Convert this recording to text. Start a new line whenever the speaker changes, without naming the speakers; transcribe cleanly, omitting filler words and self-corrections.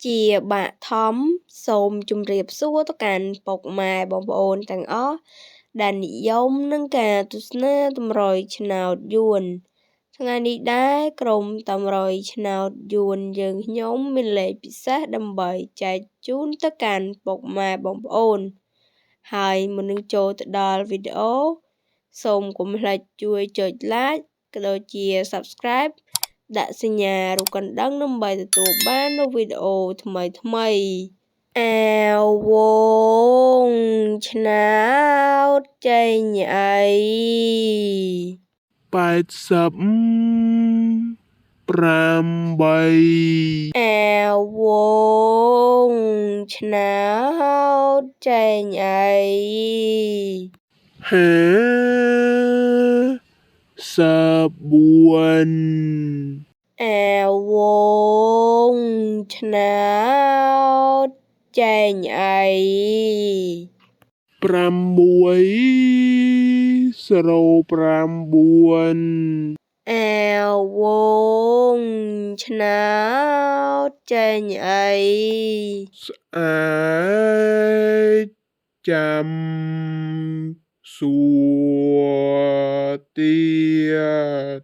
ជាបាក់ធំសូមជម្រាបសួរទៅកាន់ពុកម៉ែបងប្អូនទាំងអស់ដែលនិយមនឹងការទស្សនាតម្រុយឆ្នោតយួនថ្ងៃនេះដែរក្រុមតម្រុយឆ្នោតយួនយើងខ្ញុំមានលេខពិសេសដើម្បីចែកជូនទៅកាន់ពុកម៉ែបងប្អូនហើយមុននឹងចូលទៅដល់វីដេអូសូមកុំភ្លេចជួយចុច like ក៏ដូចជា subscribe ដាក់សញ្ញារូបកណ្ដឹងដើម្បីទទួលបាននូវវីដេអូថ្មីអាវងឆ្នោតចេញអី
88
អាវងឆ្នោតចេញអី
54
អាវងឆ្នោតចេញអី
609
អាវងឆ្នោតចេញអី
ស្អាតចាំសួរទៀត